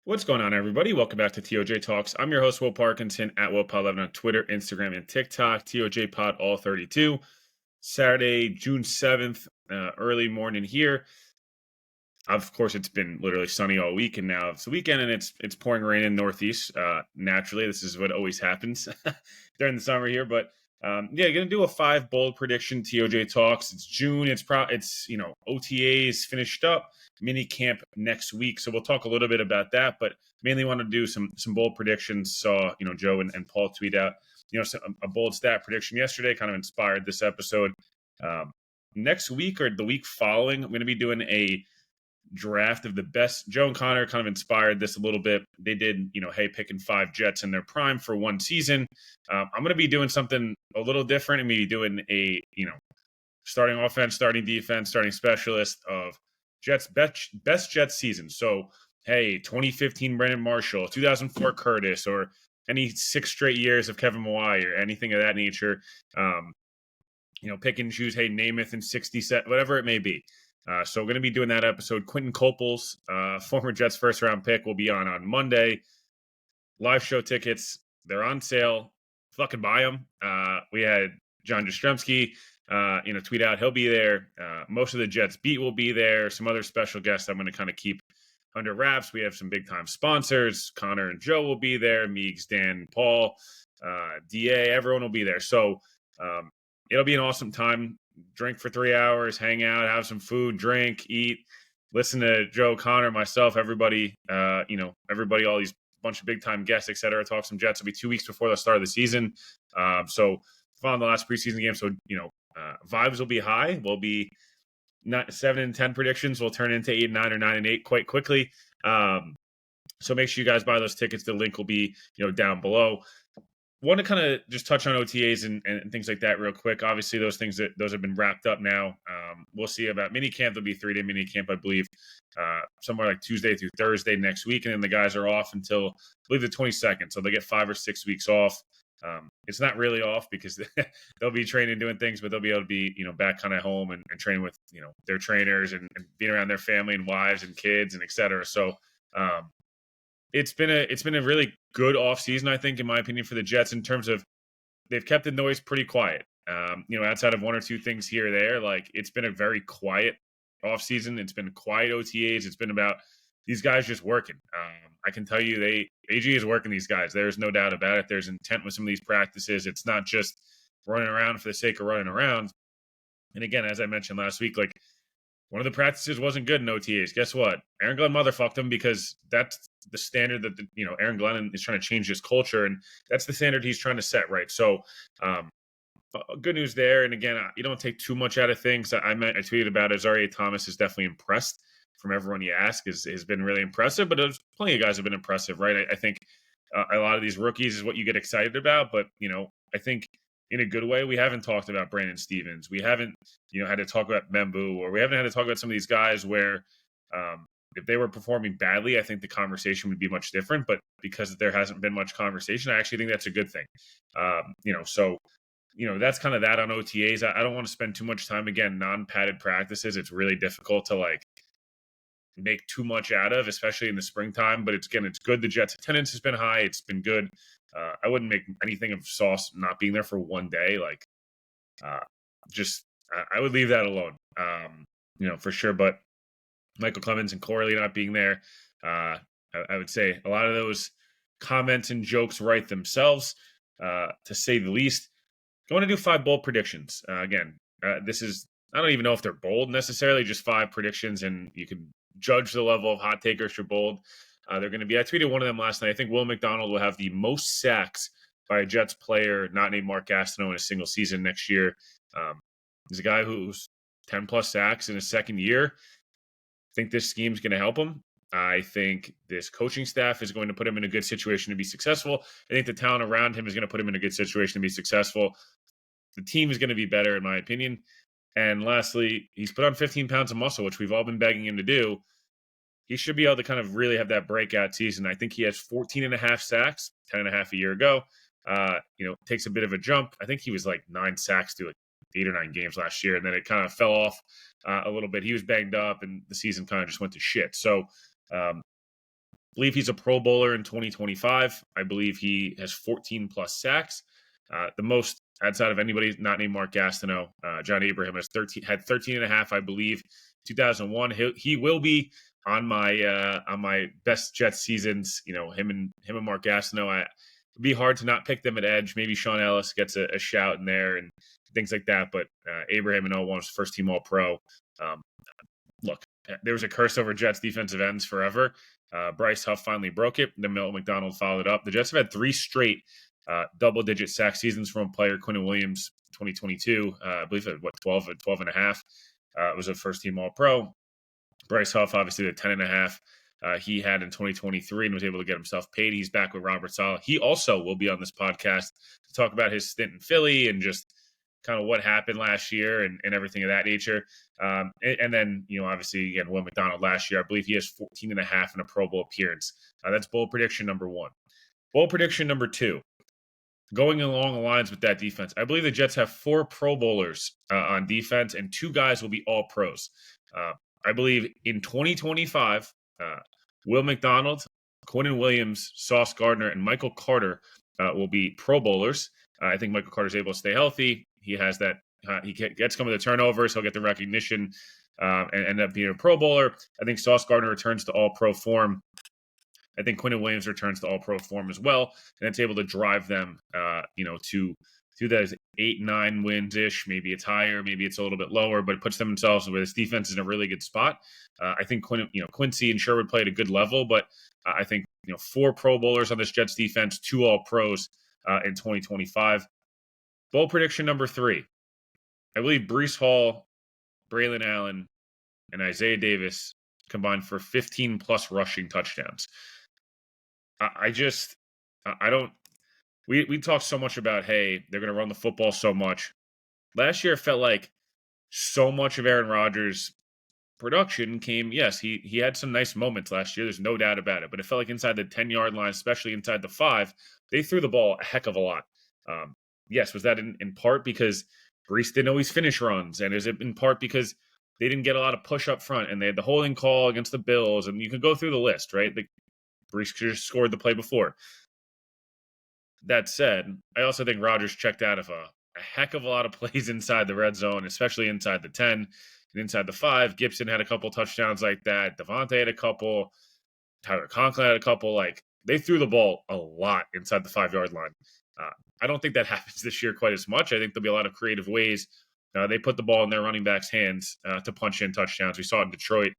What's going on, everybody? Welcome back to TOJ Talks. I'm your host, Will Parkinson, at WillPod11 on Twitter, Instagram, and TikTok. TOJ Pod all 32. Saturday, June 7th, early morning here. Of course, it's been literally sunny all week, and now it's the weekend, and it's pouring rain in Northeast. Naturally, this is what always happens during the summer here. But gonna do a 5 bold prediction. TOJ Talks. It's June. It's OTAs finished up. Mini camp next week, so we'll talk a little bit about that. But mainly want to do some bold predictions. Saw Joe and Paul tweet out a bold stat prediction yesterday, kind of inspired this episode. Next week or the week following, I'm going to be doing a draft of the best. Joe and Connor kind of inspired this a little bit. They did, picking 5 Jets in their prime for one season. I'm going to be doing something a little different and maybe doing a, starting offense, starting defense, starting specialist of Jets best Jets season. So, hey, 2015 Brandon Marshall, 2004 Curtis, or any 6 straight years of Kevin Mawae or anything of that nature. Pick and choose, hey, Namath and 67, whatever it may be. So we're going to be doing that episode. Quentin Coples, former Jets first round pick, will be on Monday. Live show tickets, they're on sale. Fucking buy them. We had John Jastrzemski, tweet out he'll be there. Most of the Jets beat will be there. Some other special guests I'm going to kind of keep under wraps. We have some big time sponsors. Connor and Joe will be there. Meeks, Dan, Paul, DA, everyone will be there. So it'll be an awesome time. Drink for 3 hours, hang out, have some food, drink, eat, listen to Joe, Connor, myself, everybody, everybody, all these bunch of big time guests, etc. Talk some Jets. It'll be 2 weeks before the start of the season. So following the last preseason game. So, vibes will be high. We'll be not 7 and 10 predictions will turn into 8 and 9 or 9 and 8 quite quickly. So make sure you guys buy those tickets. The link will be, down below. Want to kind of just touch on OTAs and things like that real quick. Obviously, those have been wrapped up now. We'll see about minicamp. There'll be 3-day minicamp, I believe, somewhere like Tuesday through Thursday next week. And then the guys are off until, I believe, the 22nd. So they get 5 or 6 weeks off. It's not really off because they'll be training, doing things, but they'll be able to be, back kind of home and training with, their trainers and being around their family and wives and kids and et cetera. So, it's been a really good offseason, I think, in my opinion, for the Jets in terms of they've kept the noise pretty quiet. Outside of 1 or 2 things here or there, like it's been a very quiet offseason. It's been quiet OTAs. It's been about these guys just working. I can tell you AG is working these guys. There's no doubt about it. There's intent with some of these practices. It's not just running around for the sake of running around. And again, as I mentioned last week, like one of the practices wasn't good in OTAs. Guess what? Aaron Glenn motherfucked him because that's the standard that Aaron Glenn is trying to change his culture, and that's the standard he's trying to set, right? So, good news there. And again, you don't take too much out of things. I tweeted about Azaria Thomas is definitely impressed from everyone you ask. Has been really impressive, but there's plenty of guys have been impressive, right? I think a lot of these rookies is what you get excited about, but I think in a good way, we haven't talked about Brandon Stevens. We haven't, had to talk about Membu, or we haven't had to talk about some of these guys where if they were performing badly, I think the conversation would be much different. But because there hasn't been much conversation, I actually think that's a good thing. So that's kind of that on OTAs. I don't want to spend too much time, again, non-padded practices. It's really difficult to make too much out of, especially in the springtime. But it's good. The Jets' attendance has been high. It's been good. I wouldn't make anything of Sauce not being there for one day. I would leave that alone, for sure. But Michael Clemens and Corley not being there, I would say a lot of those comments and jokes write themselves, to say the least. I want to do 5 bold predictions. This is, I don't even know if they're bold necessarily, just 5 predictions, and you can judge the level of hot takers for bold. They're going to be, I tweeted one of them last night. I think Will McDonald will have the most sacks by a Jets player not named Mark Gastineau in a single season next year. He's a guy who's 10 plus sacks in his second year. I think this scheme's going to help him. I think this coaching staff is going to put him in a good situation to be successful. I think the talent around him is going to put him in a good situation to be successful. The team is going to be better, in my opinion. And lastly, he's put on 15 pounds of muscle, which we've all been begging him to do. He should be able to kind of really have that breakout season. I think he has 14 and a half sacks, 10 and a half a year ago. Takes a bit of a jump. I think he was 9 sacks through 8 or 9 games last year, and then it kind of fell off a little bit. He was banged up, and the season kind of just went to shit. So believe he's a Pro Bowler in 2025. I believe he has 14 plus sacks. The most outside of anybody not named Mark Gastineau. John Abraham had 13 and a half, I believe, 2001. He will be on my best Jets seasons. Him and Mark Gastineau. It'd be hard to not pick them at edge. Maybe Sean Ellis gets a shout in there and things like that. But Abraham in 01 was first team All Pro. Look, there was a curse over Jets defensive ends forever. Bryce Huff finally broke it. Then McDonald followed up. The Jets have had 3 straight double-digit sack seasons from a player, Quinnen Williams, 2022. I believe at 12 and a half. It was a first-team All-Pro. Bryce Huff, obviously, the 10 and a half he had in 2023 and was able to get himself paid. He's back with Robert Saleh. He also will be on this podcast to talk about his stint in Philly and just kind of what happened last year and everything of that nature. And then, obviously, again, Will McDonald last year, I believe he has 14 and a half in a Pro Bowl appearance. That's bold prediction number 1. Bold prediction number 2, going along the lines with that defense, I believe the Jets have 4 Pro Bowlers on defense, and 2 guys will be all pros. I believe in 2025, Will McDonald, Quinnen Williams, Sauce Gardner, and Michael Carter will be Pro Bowlers. I think Michael Carter's able to stay healthy. He has that. He gets some of the turnovers. He'll get the recognition and end up being a Pro Bowler. I think Sauce Gardner returns to All-Pro form. I think Quinnen Williams returns to All-Pro form as well, and it's able to drive them, to those 8-9 wins ish. Maybe it's higher, maybe it's a little bit lower, but it puts themselves where this defense is in a really good spot. I think Quincy and Sherwood played a good level, but I think 4 Pro Bowlers on this Jets defense, 2 All-Pros in 2025. Bold prediction number 3. I believe Breece Hall, Braylon Allen, and Isaiah Davis combined for 15 plus rushing touchdowns. We talk so much about, hey, they're going to run the football so much. Last year, it felt like so much of Aaron Rodgers' production came, yes, he had some nice moments last year. There's no doubt about it. But it felt like inside the 10-yard line, especially inside the 5, they threw the ball a heck of a lot. Yes, was that in part because Breece didn't always finish runs? And is it in part because they didn't get a lot of push up front and they had the holding call against the Bills? And you can go through the list, right? Breece just scored the play before. That said, I also think Rodgers checked out of a heck of a lot of plays inside the red zone, especially inside the 10 and inside the 5. Gibson had a couple touchdowns like that. Devontae had a couple. Tyler Conklin had a couple. They threw the ball a lot inside the 5-yard line. I don't think that happens this year quite as much. I think there'll be a lot of creative ways. They put the ball in their running backs' hands to punch in touchdowns. We saw it in Detroit.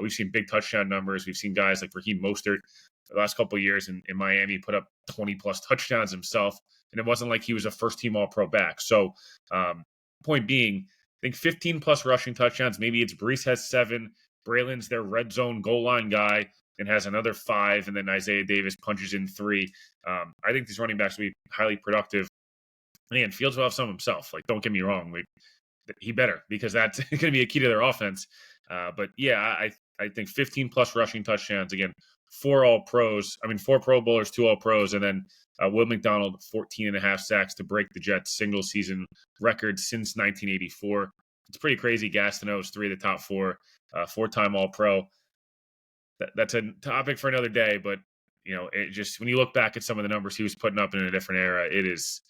We've seen big touchdown numbers. We've seen guys like Raheem Mostert the last couple of years in Miami put up 20-plus touchdowns himself, and it wasn't like he was a first-team All-Pro back. So, point being, I think 15-plus rushing touchdowns. Maybe it's Breece has 7, Braylon's their red zone goal line guy and has another 5, and then Isaiah Davis punches in 3. I think these running backs will be highly productive. And Fields will have some himself. Don't get me wrong. He better, because that's going to be a key to their offense. But, yeah, I think 15-plus rushing touchdowns. Again, 4 Pro Bowlers, 2 All-Pros, and then Will McDonald, 14 and a half sacks to break the Jets' single-season record since 1984. It's pretty crazy. Gastineau is 3 of the top 4, 4-time All-Pro. That's a topic for another day, but, it just, when you look back at some of the numbers he was putting up in a different era, it's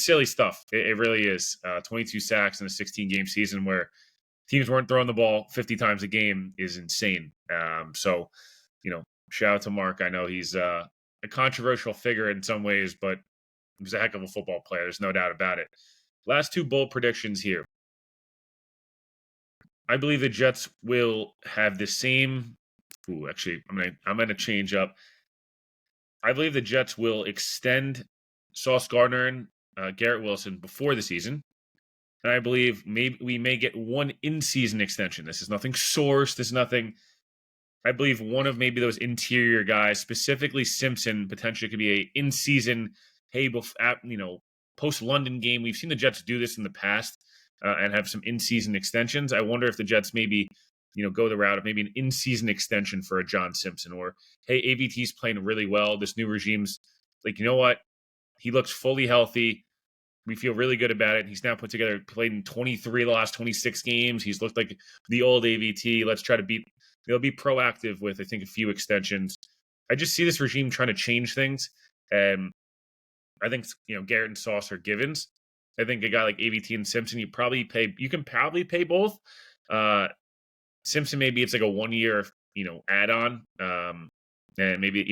silly stuff. It really is. 22 sacks in a 16-game season where teams weren't throwing the ball 50 times a game is insane. So, shout out to Mark. I know he's a controversial figure in some ways, but he's a heck of a football player. There's no doubt about it. Last 2 bold predictions here. I believe the Jets will have the same. I'm going to change up. I believe the Jets will extend Sauce Gardner and Garrett Wilson before the season. And I believe maybe we may get 1 in-season extension. This is nothing sourced. This is nothing. I believe one of maybe those interior guys, specifically Simpson, potentially could be a in-season, post-London game. We've seen the Jets do this in the past and have some in-season extensions. I wonder if the Jets maybe, go the route of maybe an in-season extension for a John Simpson, or, hey, AVT's playing really well. This new regime's you know what? He looks fully healthy. We feel really good about it. He's now played in 23 of the last 26 games. He's looked like the old AVT. Let's try to they'll be proactive with, I think, a few extensions. I just see this regime trying to change things. And I think, Garrett and Sauce are givens. I think a guy like AVT and Simpson, you can probably pay both. Uh, Simpson, maybe it's like a 1 year, add-on. And maybe,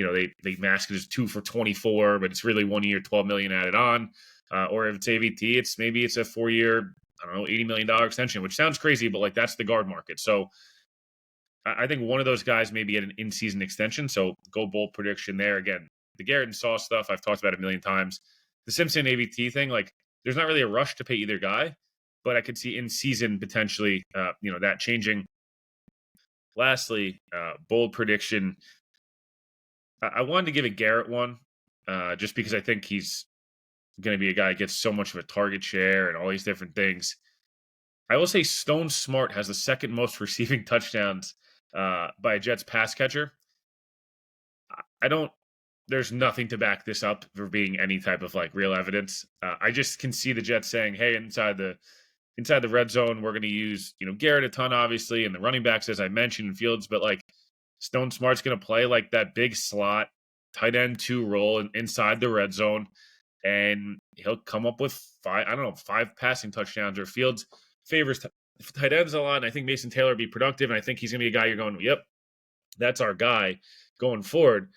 they mask it as 2 for 24, but it's really 1 year, 12 million added on. Or if it's AVT, it's a 4 year, I don't know, $80 million extension, which sounds crazy, but like that's the guard market. So I think one of those guys maybe get an in-season extension. So go bold prediction there. Again, the Garrett and Sauce stuff I've talked about a million times. The Simpson AVT thing, like there's not really a rush to pay either guy, but I could see in season potentially, that changing. Lastly, bold prediction. I wanted to give a Garrett one, just because I think he's going to be a guy that gets so much of a target share and all these different things. I will say Stone Smart has the second most receiving touchdowns by a Jets pass catcher. I don't. There's nothing to back this up for being any type of like real evidence. I just can see the Jets saying, "Hey, inside the red zone, we're going to use Garrett a ton, obviously, and the running backs as I mentioned in Fields, but like Stone Smart's going to play like that big slot tight end 2 role inside the red zone, and he'll come up with 5 passing touchdowns. Or Fields favors tight ends a lot, and I think Mason Taylor will be productive, and I think he's going to be a guy you're going, yep, that's our guy going forward.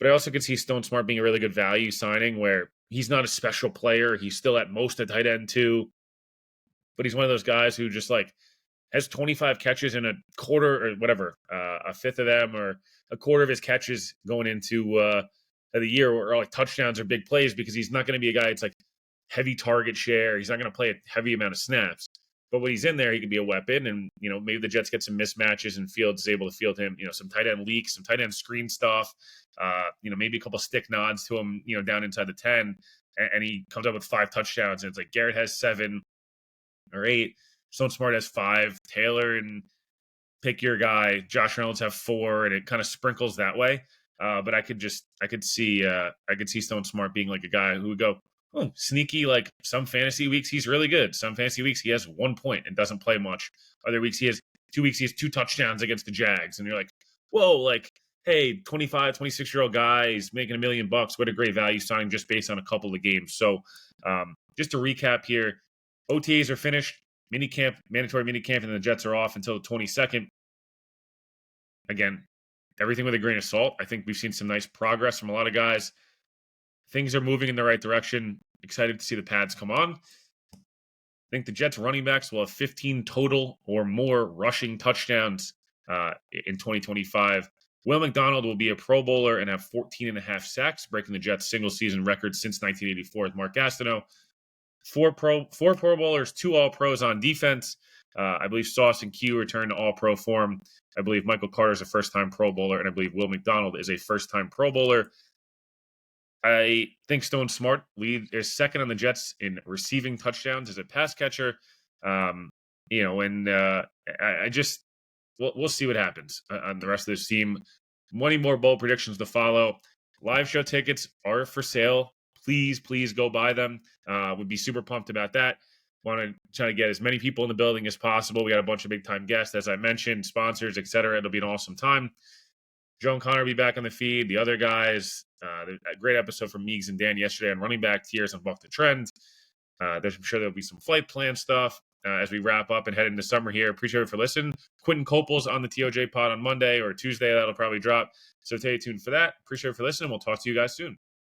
But I also could see Stone Smart being a really good value signing where he's not a special player. He's still at most a tight end 2, but he's one of those guys who just like has 25 catches in a quarter or whatever, a fifth of them or a quarter of his catches going into the year or like touchdowns or big plays, because he's not going to be a guy that's like heavy target share. He's not going to play a heavy amount of snaps. But when he's in there, he can be a weapon. And, maybe the Jets get some mismatches and Fields is able to field him, some tight end leaks, some tight end screen stuff, maybe a couple stick nods to him, down inside the 10. And he comes up with 5 touchdowns. And it's like Garrett has 7 or 8. Stone Smart has 5. Taylor and pick your guy. Josh Reynolds have 4. And it kind of sprinkles that way. But I could see Stone Smart being like a guy who would go, oh, sneaky, like some fantasy weeks he's really good. Some fantasy weeks he has 1 point and doesn't play much. Other weeks he has 2 touchdowns against the Jags. And you're like, whoa, like, hey, 25, 26-year-old guy, he's making $1 million. What a great value signing just based on a couple of games. So just to recap here, OTAs are finished. Mandatory minicamp, and the Jets are off until the 22nd. Again, everything with a grain of salt. I think we've seen some nice progress from a lot of guys. Things are moving in the right direction. Excited to see the pads come on. I think the Jets running backs will have 15 total or more rushing touchdowns in 2025. Will McDonald will be a Pro Bowler and have 14.5 sacks, breaking the Jets' single-season record since 1984 with Mark Gastineau. 4 Pro Bowlers, 2 All-Pros on defense. I believe Sauce and Q return to All-Pro form. I believe Michael Carter is a first-time Pro Bowler, and I believe Will McDonald is a first-time Pro Bowler. I think Stone Smart is second on the Jets in receiving touchdowns as a pass catcher. I just we'll see what happens on the rest of this team. Many more bold predictions to follow. Live show tickets are for sale. Please go buy them. Would be super pumped about that. Want to try to get as many people in the building as possible. We got a bunch of big time guests, as I mentioned, sponsors, etc. It'll be an awesome time. Joe and Connor will be back on the feed. The other guys, a great episode from Meeks and Dan yesterday on running back tiers and Buck the Trend. I'm sure there'll be some flight plan stuff as we wrap up and head into summer here. Appreciate it for listening. Quentin Copel's on the TOJ pod on Monday or Tuesday. That'll probably drop. So stay tuned for that. Appreciate it for listening. We'll talk to you guys soon.